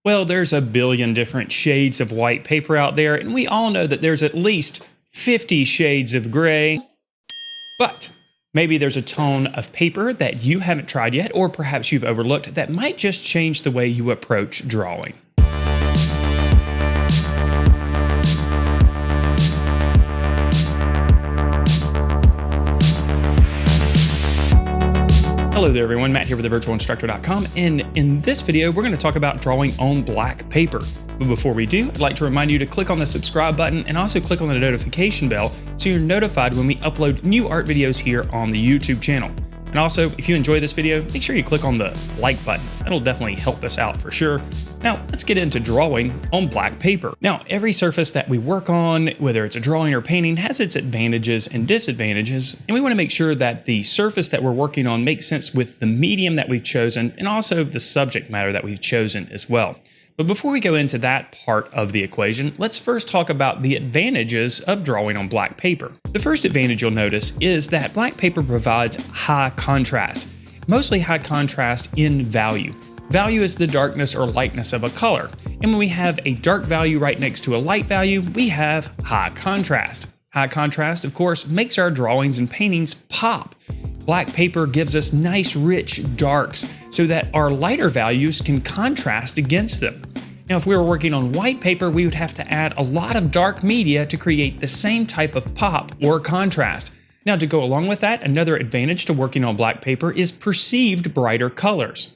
Well, there's a billion different shades of white paper out there, and we all know that there's at least 50 shades of gray. But maybe there's a tone of paper that you haven't tried yet, or perhaps you've overlooked, that might just change the way you approach drawing. Hello there everyone, Matt here with thevirtualinstructor.com, and in this video we're going to talk about drawing on black paper. But before we do, I'd like to remind you to click on the subscribe button and also click on the notification bell so you're notified when we upload new art videos here on the YouTube channel. And also, if you enjoy this video, make sure you click on the like button. That'll definitely help us out for sure. Now, let's get into drawing on black paper. Now, every surface that we work on, whether it's a drawing or painting, has its advantages and disadvantages, and we want to make sure that the surface that we're working on makes sense with the medium that we've chosen and also the subject matter that we've chosen as well. But before we go into that part of the equation, let's first talk about the advantages of drawing on black paper. The first advantage you'll notice is that black paper provides high contrast, mostly high contrast in value. Value is the darkness or lightness of a color, and when we have a dark value right next to a light value, we have high contrast. High contrast, of course, makes our drawings and paintings pop. Black paper gives us nice, rich darks so that our lighter values can contrast against them. Now, if we were working on white paper, we would have to add a lot of dark media to create the same type of pop or contrast. Now, to go along with that, another advantage to working on black paper is perceived brighter colors.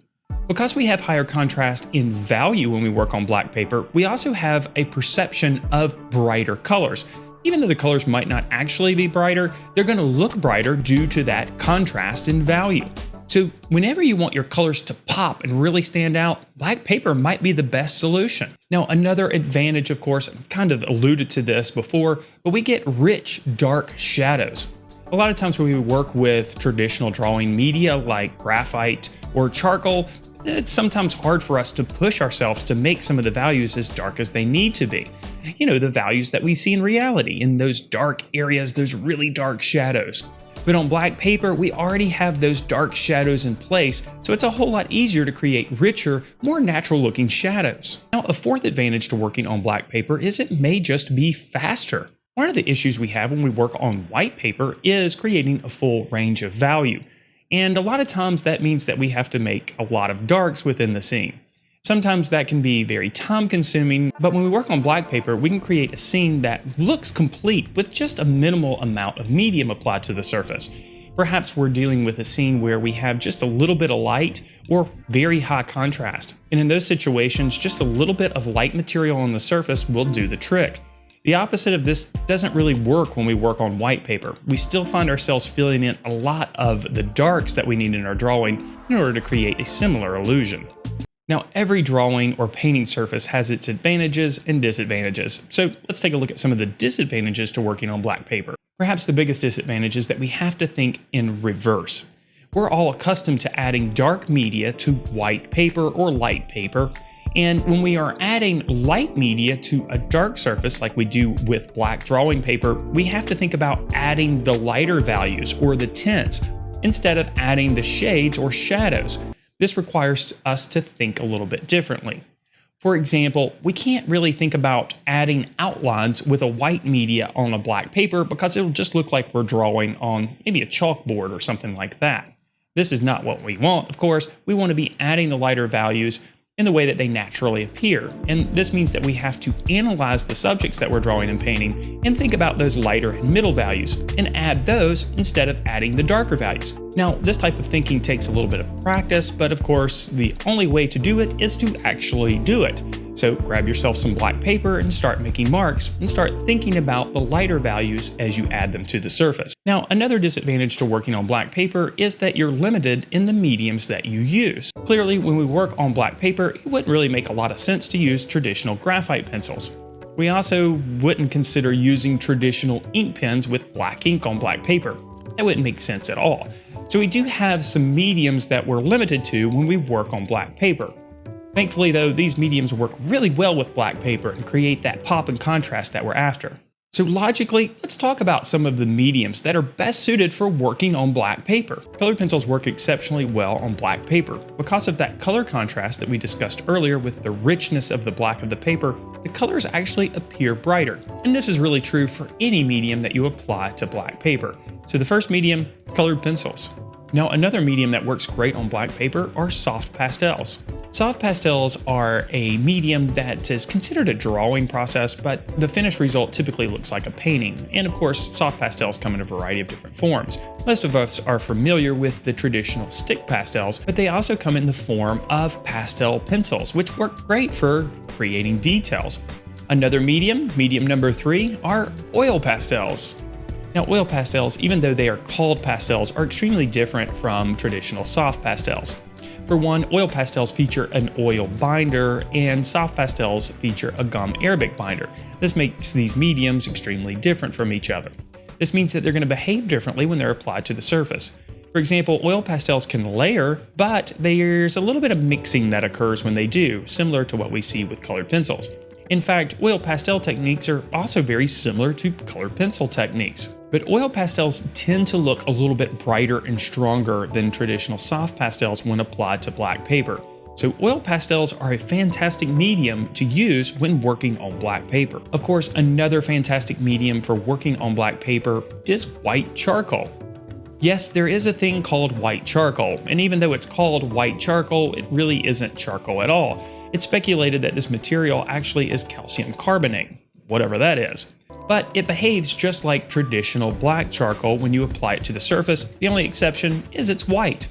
Because we have higher contrast in value when we work on black paper, we also have a perception of brighter colors. Even though the colors might not actually be brighter, they're going to look brighter due to that contrast in value. So whenever you want your colors to pop and really stand out, black paper might be the best solution. Now, another advantage, of course, I've kind of alluded to this before, but we get rich, dark shadows. A lot of times when we work with traditional drawing media like graphite or charcoal, it's sometimes hard for us to push ourselves to make some of the values as dark as they need to be. You know, the values that we see in reality, in those dark areas, those really dark shadows. But on black paper, we already have those dark shadows in place, so it's a whole lot easier to create richer, more natural looking shadows. Now, a fourth advantage to working on black paper is it may just be faster. One of the issues we have when we work on white paper is creating a full range of value. And a lot of times that means that we have to make a lot of darks within the scene. Sometimes that can be very time consuming, but when we work on black paper, we can create a scene that looks complete with just a minimal amount of medium applied to the surface. Perhaps we're dealing with a scene where we have just a little bit of light or very high contrast. And in those situations, just a little bit of light material on the surface will do the trick. The opposite of this doesn't really work when we work on white paper. We still find ourselves filling in a lot of the darks that we need in our drawing in order to create a similar illusion. Now, every drawing or painting surface has its advantages and disadvantages. So let's take a look at some of the disadvantages to working on black paper. Perhaps the biggest disadvantage is that we have to think in reverse. We're all accustomed to adding dark media to white paper or light paper. And when we are adding light media to a dark surface like we do with black drawing paper, we have to think about adding the lighter values or the tints instead of adding the shades or shadows. This requires us to think a little bit differently. For example, we can't really think about adding outlines with a white media on a black paper because it'll just look like we're drawing on maybe a chalkboard or something like that. This is not what we want, of course. We want to be adding the lighter values in the way that they naturally appear. And this means that we have to analyze the subjects that we're drawing and painting and think about those lighter and middle values and add those instead of adding the darker values. Now, this type of thinking takes a little bit of practice, but of course, the only way to do it is to actually do it. So grab yourself some black paper and start making marks and start thinking about the lighter values as you add them to the surface. Now, another disadvantage to working on black paper is that you're limited in the mediums that you use. Clearly, when we work on black paper, it wouldn't really make a lot of sense to use traditional graphite pencils. We also wouldn't consider using traditional ink pens with black ink on black paper. That wouldn't make sense at all. So we do have some mediums that we're limited to when we work on black paper. Thankfully though, these mediums work really well with black paper and create that pop and contrast that we're after. So logically, let's talk about some of the mediums that are best suited for working on black paper. Colored pencils work exceptionally well on black paper. Because of that color contrast that we discussed earlier with the richness of the black of the paper, the colors actually appear brighter. And this is really true for any medium that you apply to black paper. So the first medium, colored pencils. Now another medium that works great on black paper are soft pastels. Soft pastels are a medium that is considered a drawing process, but the finished result typically looks like a painting. And of course, soft pastels come in a variety of different forms. Most of us are familiar with the traditional stick pastels, but they also come in the form of pastel pencils, which work great for creating details. Another medium number 3, are oil pastels. Now, oil pastels, even though they are called pastels, are extremely different from traditional soft pastels. For one, oil pastels feature an oil binder, and soft pastels feature a gum Arabic binder. This makes these mediums extremely different from each other. This means that they're going to behave differently when they're applied to the surface. For example, oil pastels can layer, but there's a little bit of mixing that occurs when they do, similar to what we see with colored pencils. In fact, oil pastel techniques are also very similar to colored pencil techniques. But oil pastels tend to look a little bit brighter and stronger than traditional soft pastels when applied to black paper. So oil pastels are a fantastic medium to use when working on black paper. Of course, another fantastic medium for working on black paper is white charcoal. Yes, there is a thing called white charcoal, and even though it's called white charcoal, it really isn't charcoal at all. It's speculated that this material actually is calcium carbonate, whatever that is. But it behaves just like traditional black charcoal when you apply it to the surface. The only exception is it's white.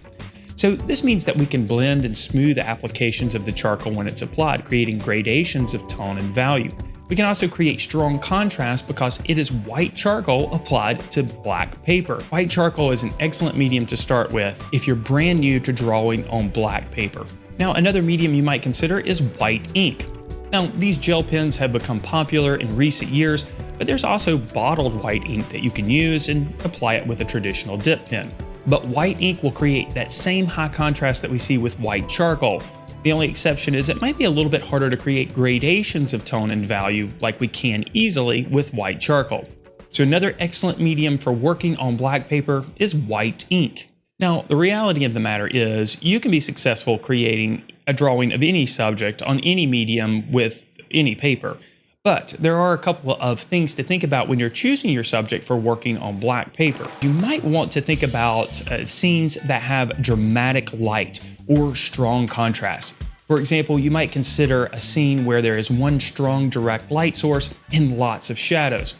So this means that we can blend and smooth the applications of the charcoal when it's applied, creating gradations of tone and value. We can also create strong contrast because it is white charcoal applied to black paper. White charcoal is an excellent medium to start with if you're brand new to drawing on black paper. Now, another medium you might consider is white ink. Now, these gel pens have become popular in recent years, but there's also bottled white ink that you can use and apply it with a traditional dip pen. But white ink will create that same high contrast that we see with white charcoal. The only exception is it might be a little bit harder to create gradations of tone and value like we can easily with white charcoal. So another excellent medium for working on black paper is white ink. Now, the reality of the matter is you can be successful creating a drawing of any subject on any medium with any paper. But there are a couple of things to think about when you're choosing your subject for working on black paper. You might want to think about scenes that have dramatic light or strong contrast. For example, you might consider a scene where there is one strong direct light source and lots of shadows.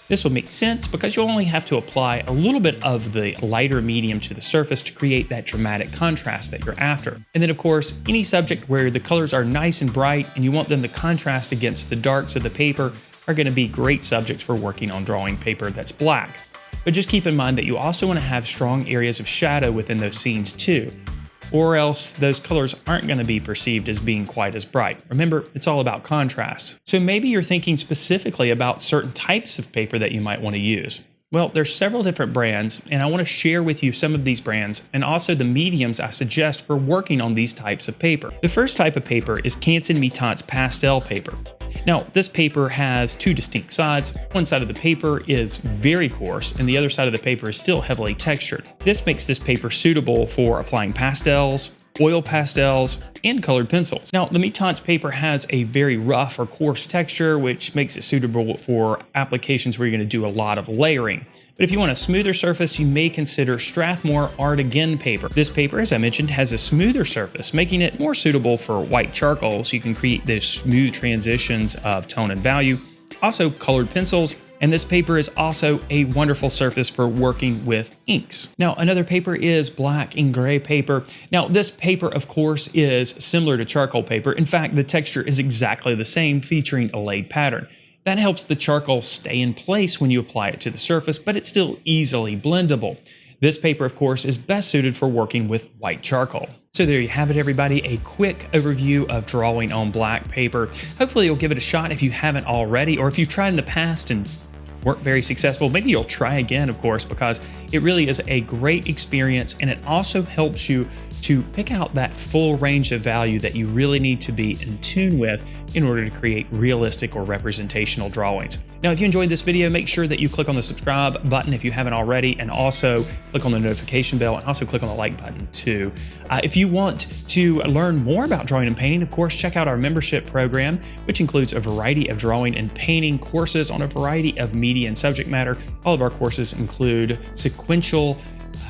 This will make sense because you'll only have to apply a little bit of the lighter medium to the surface to create that dramatic contrast that you're after. And then of course, any subject where the colors are nice and bright and you want them to contrast against the darks of the paper are going to be great subjects for working on drawing paper that's black. But just keep in mind that you also want to have strong areas of shadow within those scenes too, or else those colors aren't going to be perceived as being quite as bright. Remember, it's all about contrast. So maybe you're thinking specifically about certain types of paper that you might want to use. Well, there's several different brands, and I want to share with you some of these brands and also the mediums I suggest for working on these types of paper. The first type of paper is Canson Mitant's pastel paper. Now, this paper has two distinct sides. One side of the paper is very coarse, and the other side of the paper is still heavily textured. This makes this paper suitable for applying pastels, oil pastels, and colored pencils. Now, the Mitant's paper has a very rough or coarse texture, which makes it suitable for applications where you're going to do a lot of layering. But if you want a smoother surface, you may consider Strathmore Art Again paper. This paper, as I mentioned, has a smoother surface, making it more suitable for white charcoal, so you can create those smooth transitions of tone and value. Also colored pencils, and this paper is also a wonderful surface for working with inks. Now, another paper is black and gray paper. Now, this paper, of course, is similar to charcoal paper. In fact, the texture is exactly the same, featuring a laid pattern. That helps the charcoal stay in place when you apply it to the surface, but it's still easily blendable. This paper, of course, is best suited for working with white charcoal. So there you have it, everybody, a quick overview of drawing on black paper. Hopefully you'll give it a shot if you haven't already, or if you've tried in the past and weren't very successful, maybe you'll try again, of course, because it really is a great experience, and it also helps you to pick out that full range of value that you really need to be in tune with in order to create realistic or representational drawings. Now, if you enjoyed this video, make sure that you click on the subscribe button if you haven't already, and also click on the notification bell, and also click on the like button too. If you want to learn more about drawing and painting, of course, check out our membership program, which includes a variety of drawing and painting courses on a variety of media and subject matter. All of our courses include sequential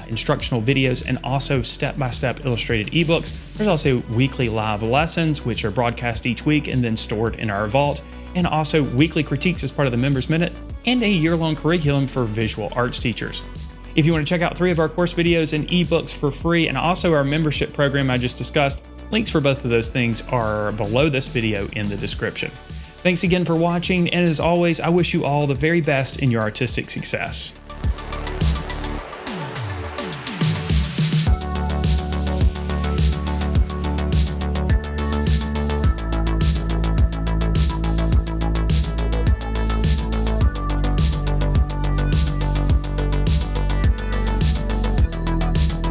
instructional videos and also step-by-step illustrated ebooks. There's also weekly live lessons, which are broadcast each week and then stored in our vault, and also weekly critiques as part of the Members Minute, and a year-long curriculum for visual arts teachers. If you want to check out 3 of our course videos and ebooks for free, and also our membership program I just discussed, links for both of those things are below this video in the description. Thanks again for watching, and as always, I wish you all the very best in your artistic success.